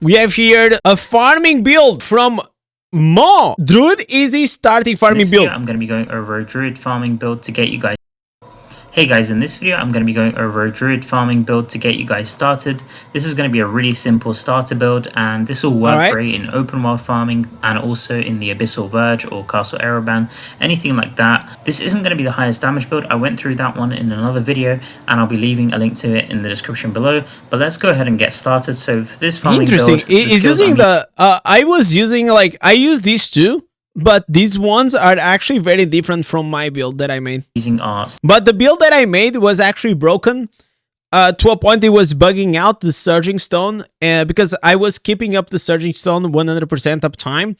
We have here a farming build from Mo. Druid easy starting farming build. I'm going to be going over a Druid farming build to get you guys. Hey guys, in this video I'm going to be going over a Druid farming build to get you guys started. This is going to be a really simple starter build, and this will work great in open world farming and also in the Abyssal Verge or Castle Ereban, anything like that. This isn't going to be the highest damage build. I went through that one in another video and I'll be leaving a link to it in the description below. But let's go ahead and get started. So for this farming build, is using the I use these two. But these ones are actually very different from my build that I made. But the build that I made was actually broken to a point it was bugging out the Surging Stone because I was keeping up the Surging Stone 100% uptime.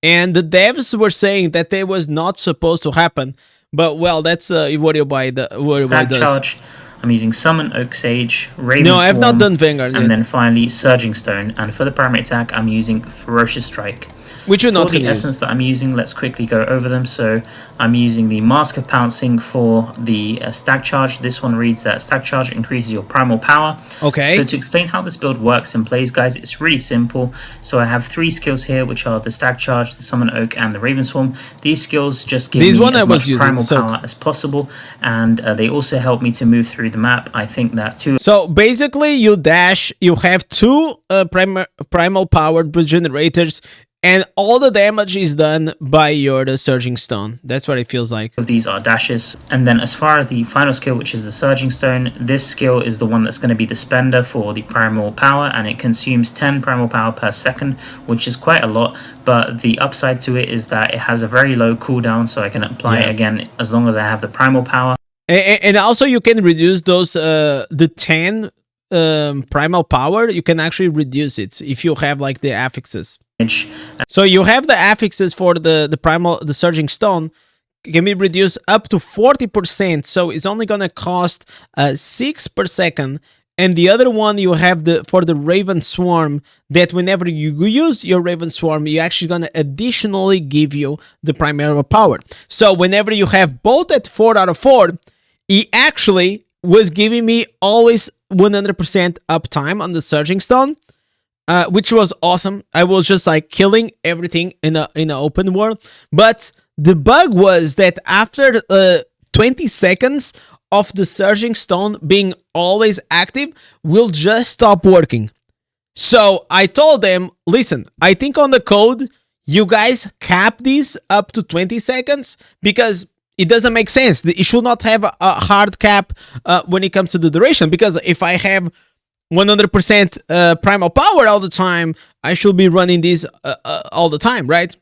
And the devs were saying that they was not supposed to happen. But well, that's what you buy the Stack charge. I'm using Summon Oak Sage, Raven No, Swarm, I've not done Vanguard and yet. then finally Surging Stone. And for the primary attack, I'm using Ferocious Strike. Which you're not for the essence that I'm using, let's quickly go over them. So I'm using the Mask of Pouncing for the stack charge. This one reads that stack charge increases your primal power. Okay. So to explain how this build works and plays, guys, it's really simple. So I have 3 skills here, which are the stack charge, the Summon Oak, and the Raven Swarm. These skills just give me as much primal power as possible, and they also help me to move through the map. I think that too. So basically, you dash. You have 2 primal powered generators. And all the damage is done by your Surging Stone. That's what it feels like. These are dashes. And then as far as the final skill, which is the Surging Stone, this skill is the one that's going to be the spender for the primal power, and it consumes 10 primal power per second, which is quite a lot. But the upside to it is that it has a very low cooldown, so I can apply it again as long as I have the primal power. And also you can reduce those, the 10 primal power, you can actually reduce it if you have like the affixes. So you have the affixes for the Surging Stone can be reduced up to 40%, so it's only gonna cost 6 per second. And the other one you have for the Raven Swarm, that whenever you use your Raven Swarm, you're actually gonna additionally give you the primal power. So whenever you have both at 4 out of 4, he actually was giving me always 100% uptime on the Surging Stone. Which was awesome. I was just like killing everything in the open world. But the bug was that after 20 seconds of the Surging Stone being always active, will just stop working. So I told them, listen, I think on the code, you guys cap these up to 20 seconds because it doesn't make sense. It should not have a hard cap when it comes to the duration, because if I have 100% primal power all the time, I should be running these all the time, right?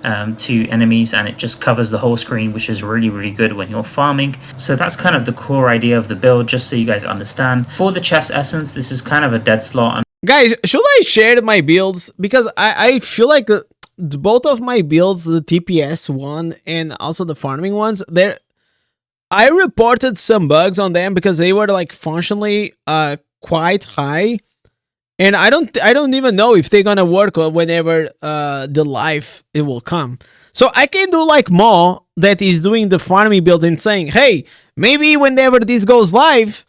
To enemies, and it just covers the whole screen, which is really, really good when you're farming. So that's kind of the core idea of the build, just so you guys understand. For the chest essence, this is kind of a dead slot. Guys, should I share my builds? Because I feel like both of my builds, the TPS one and also the farming ones, I reported some bugs on them because they were like functionally quite high, and I don't even know if they're gonna work whenever the live it will come. So I can do like Mo, that is doing the farming build and saying, hey, maybe whenever this goes live,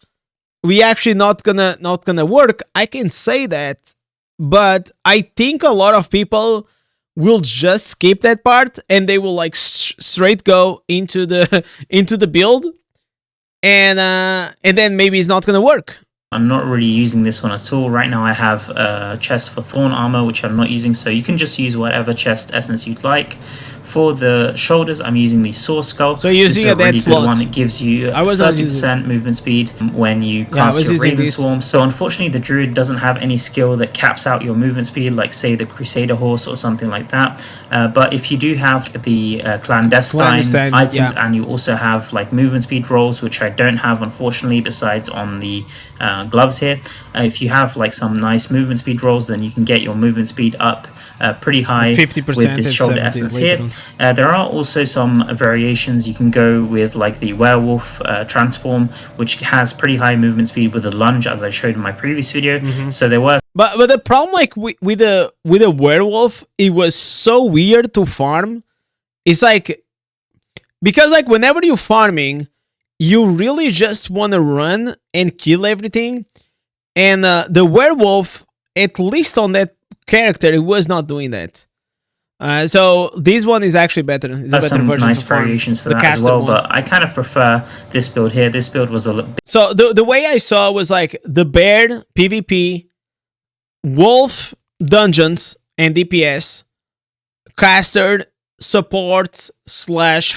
we actually not gonna work. I can say that, but I think a lot of people will just skip that part and they will like straight go into the build, and then maybe it's not gonna work. I'm not really using this one at all. Right now I have a chest for Thorn Armor, which I'm not using, so you can just use whatever chest essence you'd like. For the shoulders, I'm using the Source Skull. So you're using a dead slot. One. It gives you 30% movement speed when you cast your Raven Swarm. So unfortunately, the Druid doesn't have any skill that caps out your movement speed, like say the Crusader Horse or something like that. But if you do have the clandestine items, and you also have like movement speed rolls, which I don't have unfortunately, besides on the gloves here. If you have like some nice movement speed rolls, then you can get your movement speed up pretty high 50% with this shoulder essence here. There are also some variations. You can go with like the werewolf transform, which has pretty high movement speed with a lunge, as I showed in my previous video. So there were. But the problem like with a werewolf, it was so weird to farm. It's like, because like whenever you're farming, you really just want to run and kill everything, and the werewolf at least on that character, it was not doing that. So this one is actually better. It's a better some version nice variations for that as well, but I kind of prefer this build here. This build was a little bit... So the way I saw was like the bear PvP, wolf dungeons and DPS, caster, support /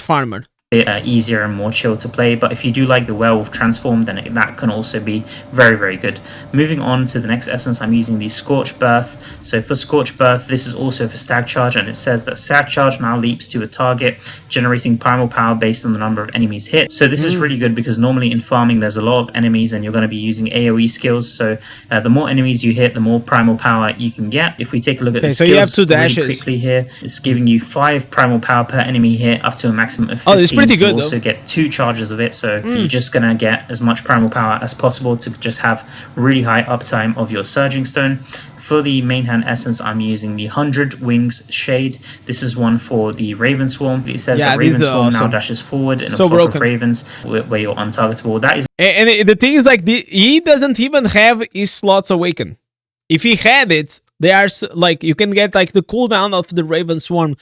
farmer. Easier and more chill to play, but if you do like the werewolf transform, then that can also be very, very good. Moving on to the next essence, I'm using the Scorched Birth. So for Scorched Birth, this is also for Stag Charge, and it says that Stag Charge now leaps to a target, generating primal power based on the number of enemies hit. So this is really good because normally in farming there's a lot of enemies and you're going to be using AoE skills, so the more enemies you hit, the more primal power you can get. If we take a look at the skills you have 2 dashes. Really quickly here, it's giving you 5 primal power per enemy hit up to a maximum of 15. Pretty good, you also get 2 charges of it, so you're just gonna get as much primal power as possible to just have really high uptime of your Surging Stone. For the main hand essence, I'm using the 100 Wings Shade. This is one for the Raven Swarm. It says that Raven Swarm now dashes forward in a flock of ravens where you're untargetable. That is, and the thing is, like, he doesn't even have his slots awakened. If he had it, they are like, you can get like the cooldown of the Raven Swarm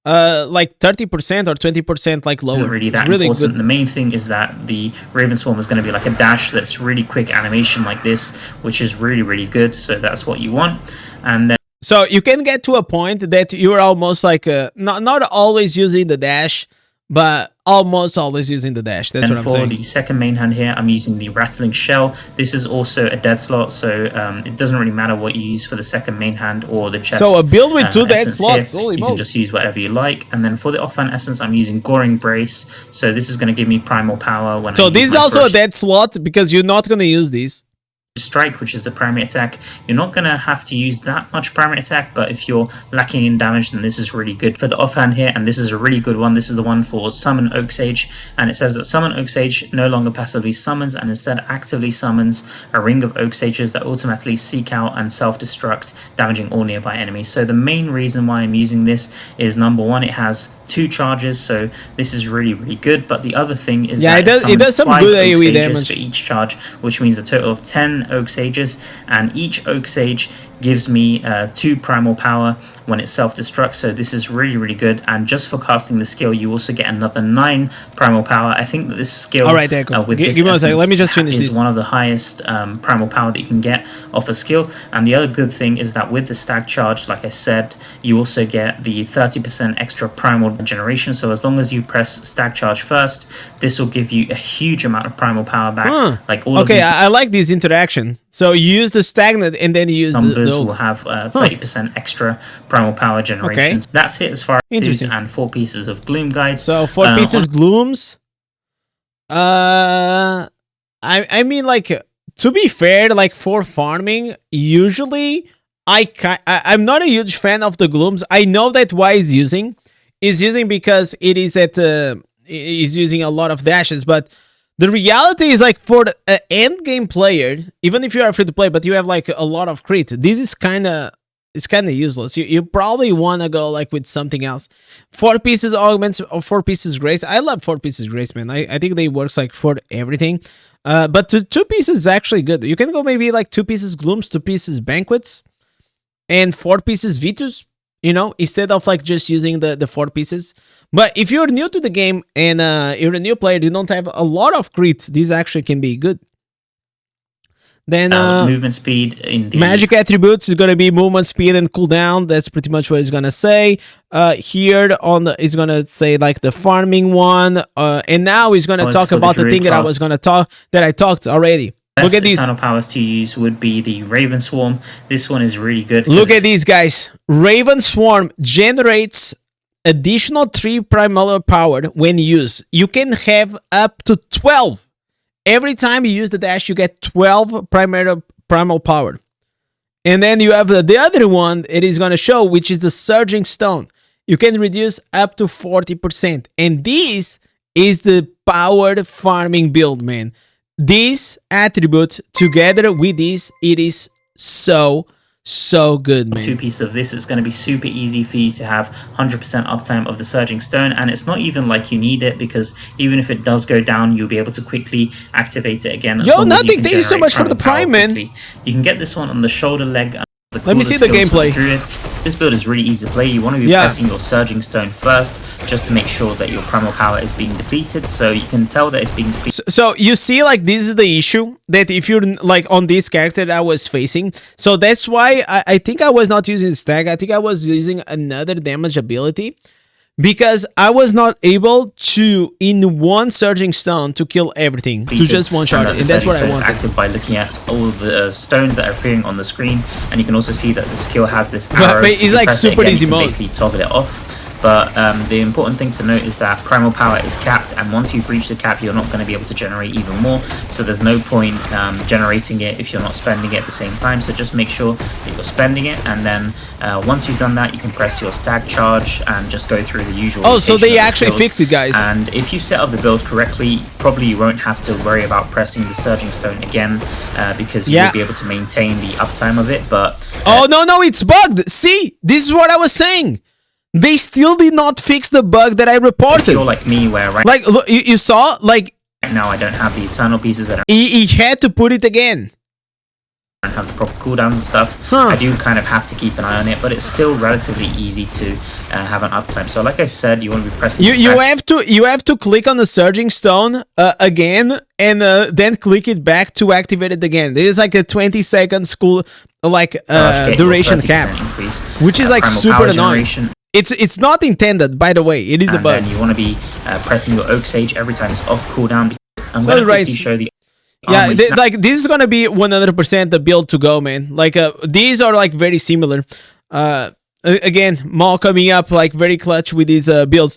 like 30% or 20% like lower. Really that really important. Good. The main thing is that the Raven Swarm is going to be like a dash that's really quick animation like this, which is really, really good. So that's what you want. And then so you can get to a point that you're almost like not always using the dash, but almost always using the dash. That's what I'm saying. And for the second main hand here, I'm using the Rattling Shell. This is also a dead slot, so it doesn't really matter what you use for the second main hand or the chest. So a build with 2 dead slots. You can just use whatever you like. And then for the offhand essence, I'm using Goring Brace. So this is going to give me primal power when. So this is also a dead slot because you're not going to use these. Strike, which is the primary attack. You're not going to have to use that much primary attack, but if you're lacking in damage, then this is really good for the offhand here. And this is a really good one. This is the one for Summon Oak Sage, and it says that Summon Oak Sage no longer passively summons and instead actively summons a ring of Oak Sages that automatically seek out and self-destruct, damaging all nearby enemies. So the main reason why I'm using this is, number one, it has 2 charges, so this is really, really good. But the other thing is that it does some good AoE damage for each charge, which means a total of 10 Oak Sages, and each Oak Sage gives me 2 primal power when it self-destructs, so this is really, really good. And just for casting the skill, you also get another 9 primal power. I think that this skill, all right, there, cool. With this give me a second. Let me just finish is this. One of the highest primal power that you can get off a skill. And the other good thing is that with the Stag Charge, like I said, you also get the 30% extra primal generation. So as long as you press Stag Charge first, this will give you a huge amount of primal power back. Like all of these I like this interaction. So you use the stagnant and then you use numbers will have 30% extra primal power generation. Okay. That's it as far as 2 and 4 pieces of Gloom guides. So 4 pieces Glooms. I mean, like, to be fair, like for farming, usually I'm not a huge fan of the Glooms. I know that why is using because it is at is using a lot of dashes, but the reality is, like, for an end game player, even if you are free to play, but you have like a lot of crit, this is kind of useless. You probably want to go like with something else. 4 pieces augments or 4 pieces grace. I love 4 pieces grace, man. I think they works like for everything. But 2 pieces is actually good. You can go maybe like 2 pieces glooms, 2 pieces banquets, and 4 pieces Vitus, you know, instead of like just using the 4 pieces. But if you're new to the game and you're a new player, you don't have a lot of crit, this actually can be good. Then movement speed in the magic attributes is gonna be movement speed and cooldown. That's pretty much what it's gonna say. Here on the is gonna say like the farming one. And now he's gonna talk about the thing that I was gonna talk that I talked already. Look at these. Final powers to use would be the Raven Swarm. This one is really good. Look at these guys. Raven Swarm generates additional 3 primal power when used. You can have up to 12. Every time you use the dash, you get 12 primal power. And then you have the other one it is going to show, which is the Surging Stone. You can reduce up to 40%. And this is the powered farming build, man. This attribute together with this, it is so good, man. 2 pieces of this, it's going to be super easy for you to have 100% uptime of the Surging Stone, and it's not even like you need it, because even if it does go down, you'll be able to quickly activate it again. Yo, nothing, thank you so much for the prime, man. You can get this one on the shoulder leg Let me see the gameplay. This build is really easy to play. You want to be pressing your Surging Stone first, just to make sure that your primal power is being depleted, so you can tell that it's being depleted. So you see, like, this is the issue, that if you're, like, on this character that I was facing, so that's why I think I was not using Stag. I think I was using another damage ability, because I was not able to, in one Surging Stone, to kill everything, to just one-shot it, and that's what I wanted. Active by looking at all the stones that are appearing on the screen, and you can also see that the skill has this arrow. But it's like super easy mode. Basically toggle it off. But the important thing to note is that primal power is capped, and once you've reached the cap, you're not going to be able to generate even more. So there's no point generating it if you're not spending it at the same time. So just make sure that you're spending it, and then once you've done that, you can press your stag charge and just go through the usual. Oh, so they actually fixed it, guys. And if you set up the build correctly, probably you won't have to worry about pressing the Surging Stone again, because you will be able to maintain the uptime of it. But oh no, it's bugged. See, this is what I was saying. They still did not fix the bug that I reported. If you're like me, where like, look, you saw, like, right now I don't have the eternal pieces. He had to put it again. I don't have the proper cooldowns and stuff. I do kind of have to keep an eye on it, but it's still relatively easy to have an uptime. So like I said, you want to be pressing. You have to click on the Surging Stone again, and then click it back to activate it again. There's like a 20-second duration cap, which is like super annoying. It's not intended, by the way. It is a bug. And then you want to be pressing your Oak Sage every time it's off cooldown. I'm going to quickly show the. Yeah, like, this is gonna be 100% the build to go, man. Like, these are like very similar. Again, Maul coming up like very clutch with these builds.